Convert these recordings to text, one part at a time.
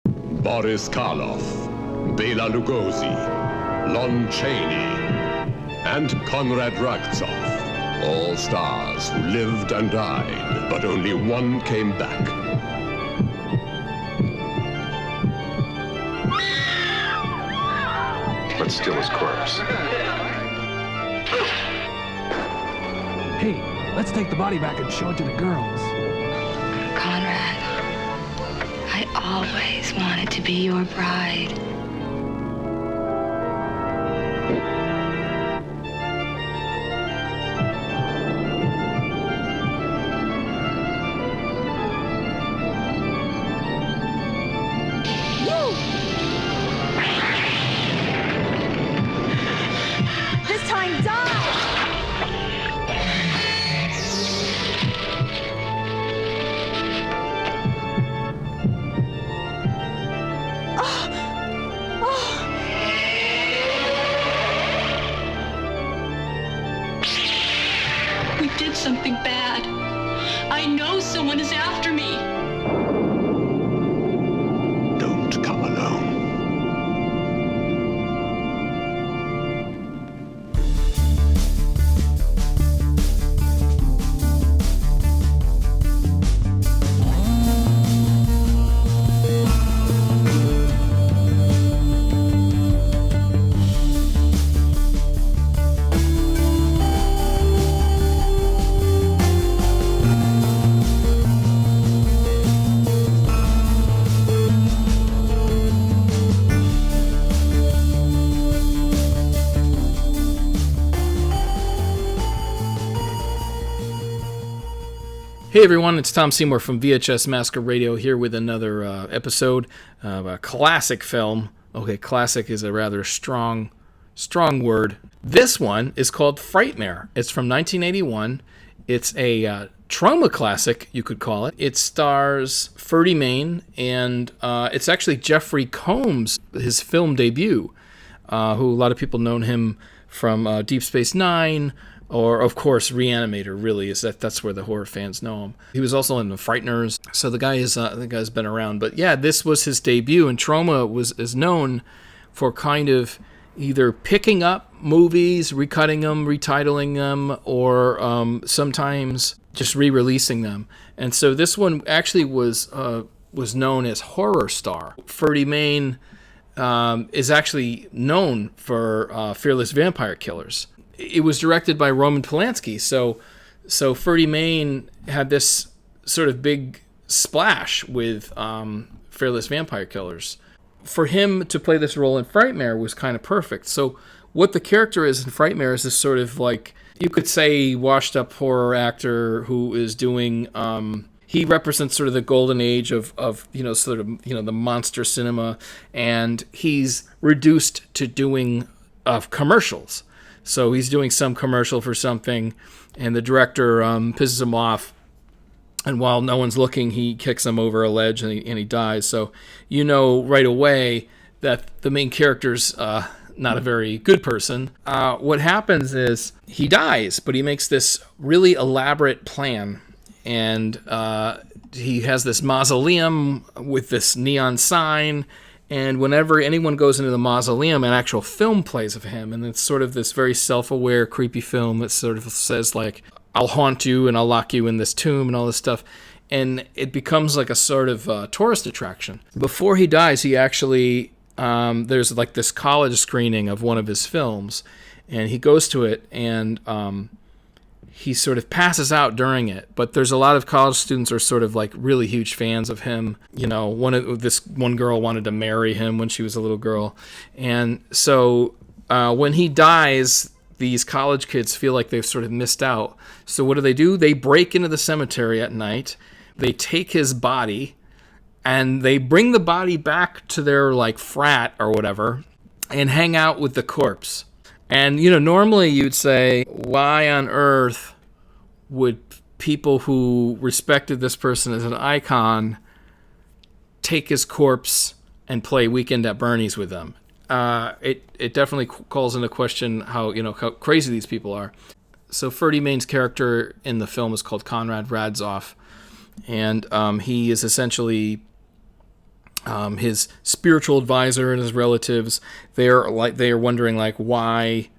Boris Karloff, Bela Lugosi, Lon Chaney, and Konrad Ragzov. All stars who lived and died, but only one came back. Let's steal his corpse. Hey, let's take the body back and show it to the girls. Conrad, I always wanted to be your bride. Something bad. I know someone is after me. Don't come alone. Hey everyone, it's Tom Seymour from VHS Massacre Radio here with another episode of a classic film. Okay, classic is a rather strong word. This one is called Frightmare. It's from 1981. It's a Troma classic, you could call it. It stars Ferdy Mayne, and it's actually Jeffrey Combs' his film debut, who a lot of people know him from Deep Space Nine, or, of course, Reanimator, really, that's where the horror fans know him. He was also in The Frighteners, so the guy's been around. But yeah, this was his debut, and Troma is known for kind of either picking up movies, recutting them, retitling them, or sometimes just re-releasing them. And so this one actually was known as Horror Star. Ferdy Mayne is actually known for Fearless Vampire Killers. It was directed by Roman Polanski, so Ferdy Mayne had this sort of big splash with Fearless Vampire Killers. For him to play this role in Frightmare was kind of perfect. So what the character is in Frightmare is this sort of like, you could say, washed-up horror actor who is doing... he represents sort of the golden age of the monster cinema, and he's reduced to doing commercials. So he's doing some commercial for something, and the director pisses him off. And while no one's looking, he kicks him over a ledge, and he dies. So you know right away that the main character's not a very good person. What happens is he dies, but he makes this really elaborate plan. And he has this mausoleum with this neon sign. And whenever anyone goes into the mausoleum, an actual film plays of him. And it's sort of this very self-aware, creepy film that sort of says, like, I'll haunt you and I'll lock you in this tomb and all this stuff. And it becomes like a sort of tourist attraction. Before he dies, he actually, there's like this college screening of one of his films. And he goes to it, and he sort of passes out during it, but there's a lot of college students are sort of like really huge fans of him. You know, one girl wanted to marry him when she was a little girl, and so when he dies, these college kids feel like they've sort of missed out. So what do? They break into the cemetery at night. They take his body, and they bring the body back to their like frat or whatever, and hang out with the corpse. And, you know, normally you'd say, why on earth would people who respected this person as an icon take his corpse and play Weekend at Bernie's with them? It definitely calls into question how crazy these people are. So Ferdy Mayne's character in the film is called Konrad Radzov, and he is essentially his spiritual advisor and his relatives, they are wondering like why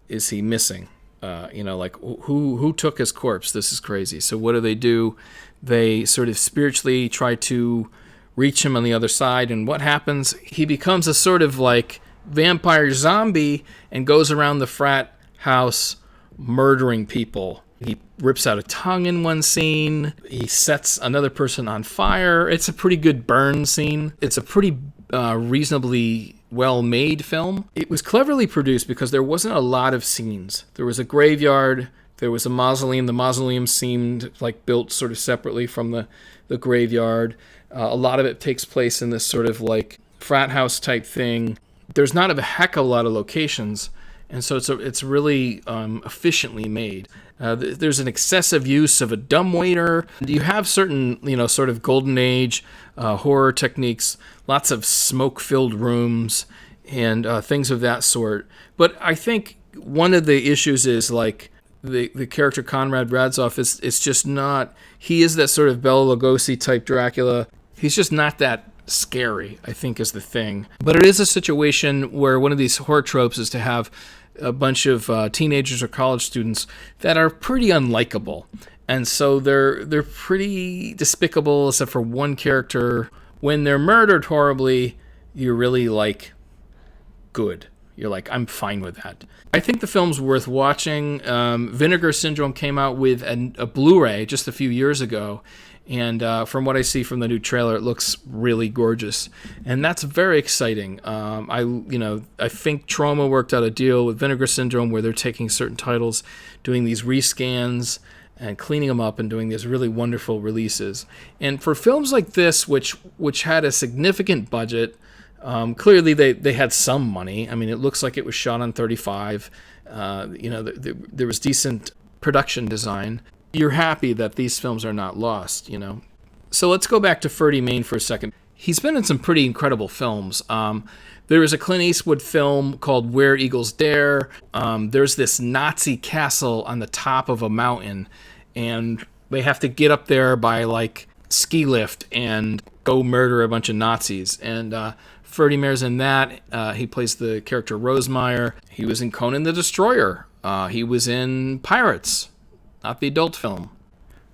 is he missing? Like who took his corpse? This is crazy. So what do? They sort of spiritually try to reach him on the other side, and what happens? He becomes a sort of like vampire zombie and goes around the frat house murdering people. He rips out a tongue in one scene. He sets another person on fire. It's a pretty good burn scene. It's a pretty reasonably well-made film. It was cleverly produced because there wasn't a lot of scenes. There was a graveyard. There was a mausoleum. The mausoleum seemed like built sort of separately from the graveyard. A lot of it takes place in this sort of like frat house type thing. There's not a heck of a lot of locations, and so it's really efficiently made. There's an excessive use of a dumbwaiter. You have certain, sort of golden age horror techniques, lots of smoke-filled rooms and things of that sort. But I think one of the issues is like the character Konrad Radzov is just not. He is that sort of Bela Lugosi type Dracula. He's just not that scary, I think, is the thing. But it is a situation where one of these horror tropes is to have a bunch of teenagers or college students that are pretty unlikable, and so they're pretty despicable, except for one character. When they're murdered horribly, you're really like good. You're like, I'm fine with that. I think the film's worth watching. Vinegar Syndrome came out with a Blu-ray just a few years ago, and from what I see from the new trailer, it looks really gorgeous, and that's very exciting. I think Troma worked out a deal with Vinegar Syndrome where they're taking certain titles, doing these rescans and cleaning them up and doing these really wonderful releases. And for films like this, which had a significant budget, clearly they had some money. I mean, it looks like it was shot on 35. There was decent production design. You're happy that these films are not lost, So let's go back to Ferdy Mayne for a second. He's been in some pretty incredible films. There is a Clint Eastwood film called Where Eagles Dare. There's this Nazi castle on the top of a mountain, and they have to get up there by like ski lift and go murder a bunch of Nazis. And Ferdy Mayne's in that. He plays the character Rosemeyer. He was in Conan the Destroyer. He was in Pirates, not the adult film.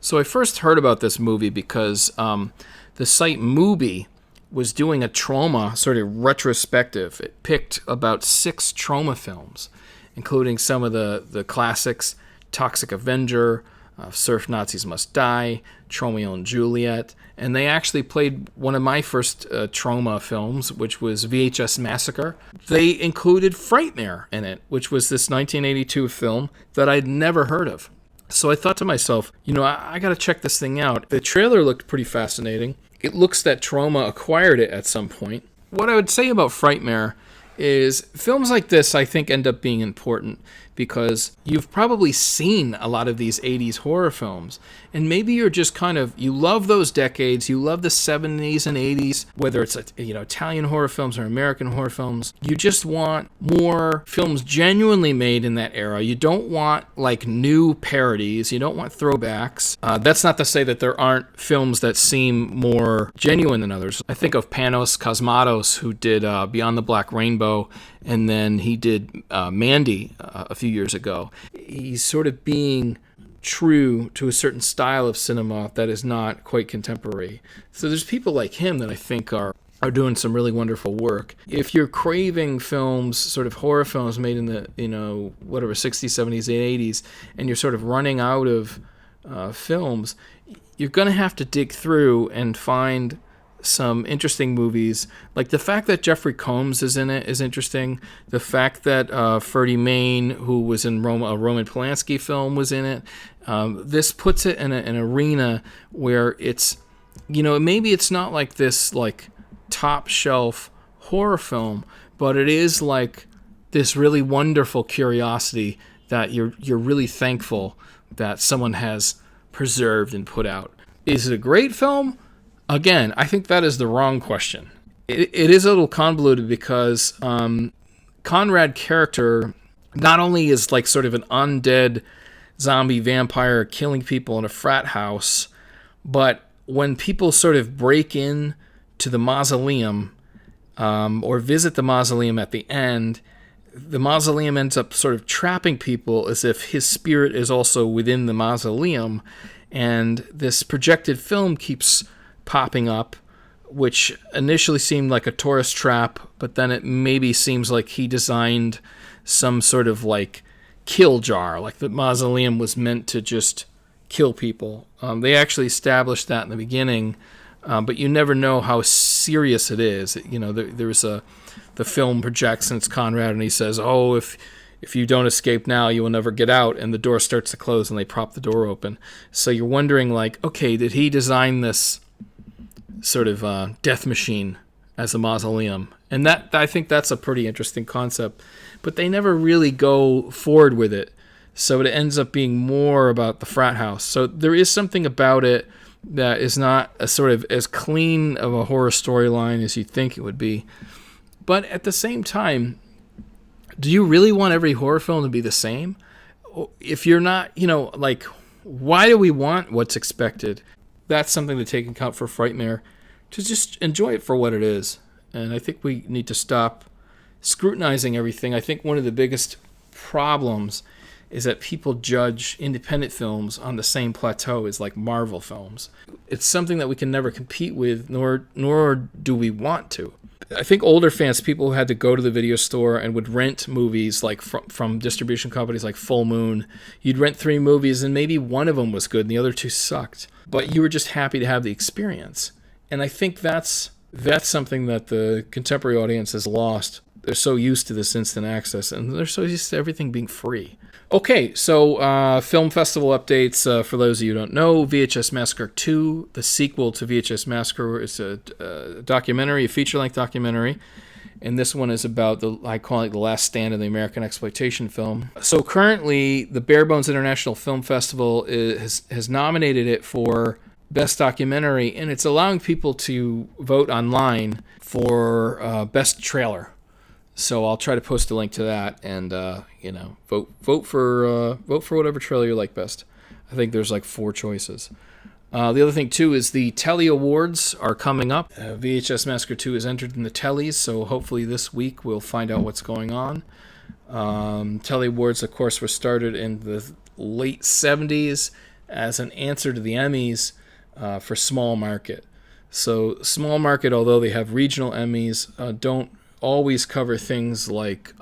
So I first heard about this movie because the site MUBI was doing a Troma sort of retrospective. It picked about 6 Troma films, including some of the classics, Toxic Avenger, Surf Nazis Must Die, Tromeo and Juliette, and they actually played one of my first Troma films, which was VHS Massacre. They included Frightmare in it, which was this 1982 film that I'd never heard of. So I thought to myself, I got to check this thing out. The trailer looked pretty fascinating. It looks that Troma acquired it at some point. What I would say about Frightmare is films like this, I think, end up being important because you've probably seen a lot of these 80s horror films, and maybe you're just you love those decades, you love the 70s and 80s, whether it's Italian horror films or American horror films. You just want more films genuinely made in that era. You don't want like new parodies, you don't want throwbacks. That's not to say that there aren't films that seem more genuine than others. I think of Panos Cosmatos, who did Beyond the Black Rainbow, and then he did Mandy a few years ago. He's sort of being true to a certain style of cinema that is not quite contemporary. So there's people like him that I think are doing some really wonderful work. If you're craving films, sort of horror films made in the 60s, 70s, and 80s, and you're sort of running out of films, you're going to have to dig through and find some interesting movies. Like the fact that Jeffrey Combs is in it is interesting. The fact that Ferdy Mayne, who was in a Roman Polanski film, was in it. This puts it in an arena where it's, maybe it's not like this like top shelf horror film, but it is like this really wonderful curiosity that you're really thankful that someone has preserved and put out. Is it a great film? Again, I think that is the wrong question. It is a little convoluted because Conrad character not only is like sort of an undead zombie vampire killing people in a frat house, but when people sort of break in to the mausoleum or visit the mausoleum at the end, the mausoleum ends up sort of trapping people as if his spirit is also within the mausoleum. And this projected film keeps popping up, which initially seemed like a tourist trap, but then it maybe seems like he designed some sort of like kill jar, like the mausoleum was meant to just kill people. They actually established that in the beginning, but you never know how serious it is. You know, there's the film projects and it's Conrad, and he says, "Oh, if you don't escape now, you will never get out," and the door starts to close and they prop the door open. So you're wondering, like, okay, did he design this sort of death machine as a mausoleum? And that, I think that's a pretty interesting concept, but they never really go forward with it. So it ends up being more about the frat house. So there is something about it that is not a sort of as clean of a horror storyline as you think it would be. But at the same time, do you really want every horror film to be the same? If you're not, like, why do we want what's expected? That's something to take into account for Frightmare, to just enjoy it for what it is. And I think we need to stop scrutinizing everything. I think one of the biggest problems is that people judge independent films on the same plateau as like Marvel films. It's something that we can never compete with, nor do we want to. I think older fans, people who had to go to the video store and would rent movies like from distribution companies like Full Moon, you'd rent 3 movies and maybe one of them was good and the other 2 sucked. But you were just happy to have the experience. And I think that's something that the contemporary audience has lost. They're so used to this instant access, and they're so used to everything being free. Okay, so film festival updates. For those of you who don't know, VHS Massacre 2, the sequel to VHS Massacre, is a documentary, a feature-length documentary. And this one is about I call it the last stand of the American exploitation film. So currently, the Bare Bones International Film Festival has nominated it for Best Documentary, and it's allowing people to vote online for Best Trailer. So I'll try to post a link to that, and vote for whatever trailer you like best. I think there's like 4 choices. The other thing too is the Telly Awards are coming up. VHS Massacre 2 is entered in the Tellys, so hopefully this week we'll find out what's going on. Telly Awards, of course, were started in the late 70s as an answer to the Emmys for small market. So small market, although they have regional Emmys, don't always cover things like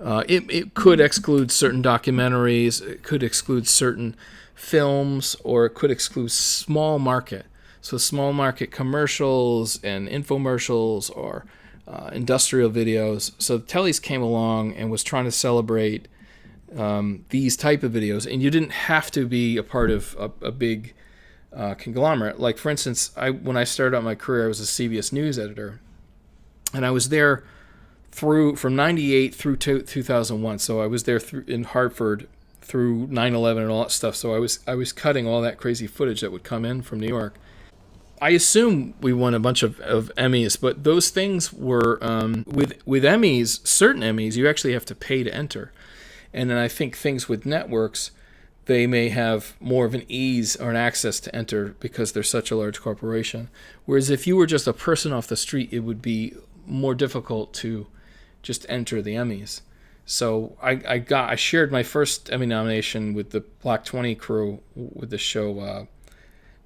it could exclude certain documentaries, it could exclude certain films, or it could exclude small market. So small market commercials and infomercials or industrial videos. So Telly's came along and was trying to celebrate these type of videos, and you didn't have to be a part of a big conglomerate. Like, for instance, when I started out my career, I was a CBS News editor, and I was there from 98 through 2001. So I was there in Hartford through 9/11 and all that stuff. So I was cutting all that crazy footage that would come in from New York. I assume we won a bunch of Emmys, but those things were with Emmys, certain Emmys, you actually have to pay to enter. And then I think things with networks, they may have more of an ease or an access to enter because they're such a large corporation. Whereas if you were just a person off the street, it would be more difficult to just enter the Emmys. So I shared my first Emmy nomination with the Black 20 crew with the show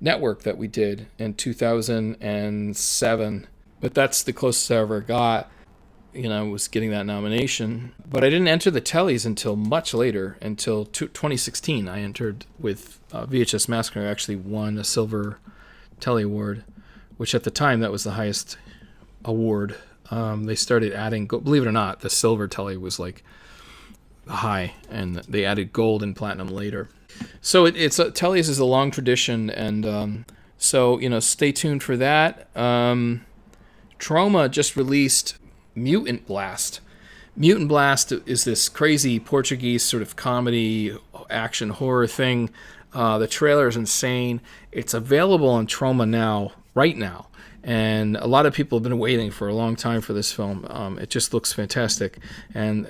Network that we did in 2007. But that's the closest I ever got. I was getting that nomination. But I didn't enter the Tellys until much later, until 2016. I entered with VHS Massacre. I actually won a Silver Telly Award, which at the time, that was the highest award. They started adding, believe it or not, the Silver Telly was like high, and they added Gold and Platinum later. So Tellys is a long tradition, and so stay tuned for that. Troma just released Mutant Blast. Mutant Blast is this crazy Portuguese sort of comedy, action, horror thing. The trailer is insane. It's available on Troma now, right now. And a lot of people have been waiting for a long time for this film. It just looks fantastic. And,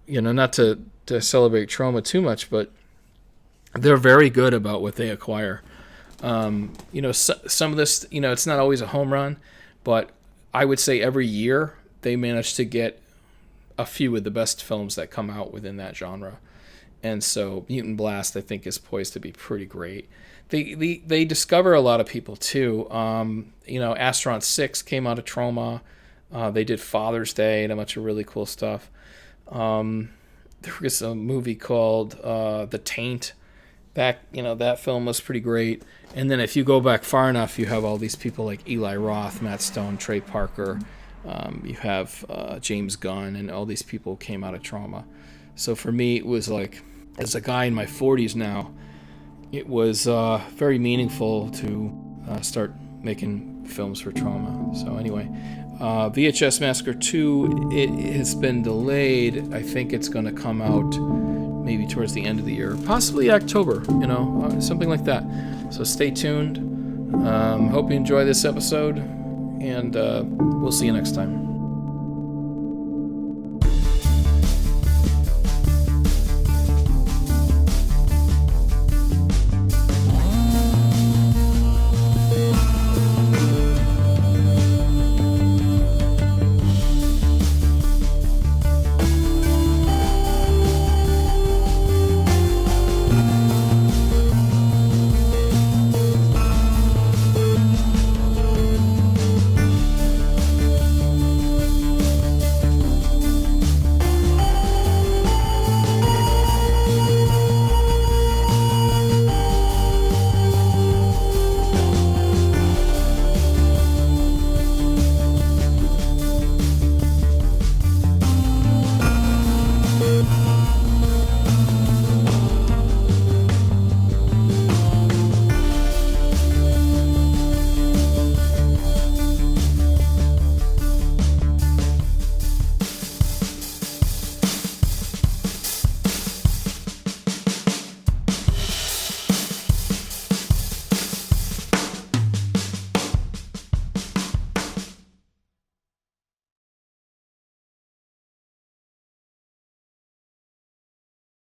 not to celebrate Troma too much, but they're very good about what they acquire. Some of this, it's not always a home run, but I would say every year they manage to get a few of the best films that come out within that genre. And so Mutant Blast, I think, is poised to be pretty great. They discover a lot of people, too. Astronaut 6 came out of Troma. They did Father's Day and a bunch of really cool stuff. There was a movie called The Taint. That film was pretty great. And then if you go back far enough, you have all these people like Eli Roth, Matt Stone, Trey Parker. You have James Gunn, and all these people came out of Troma. So for me, it was like, as a guy in my 40s now, it was very meaningful to start making films for Troma. So anyway, VHS Massacre 2, it has been delayed. I think it's going to come out maybe towards the end of the year, possibly October, something like that. So stay tuned. Hope you enjoy this episode, and we'll see you next time.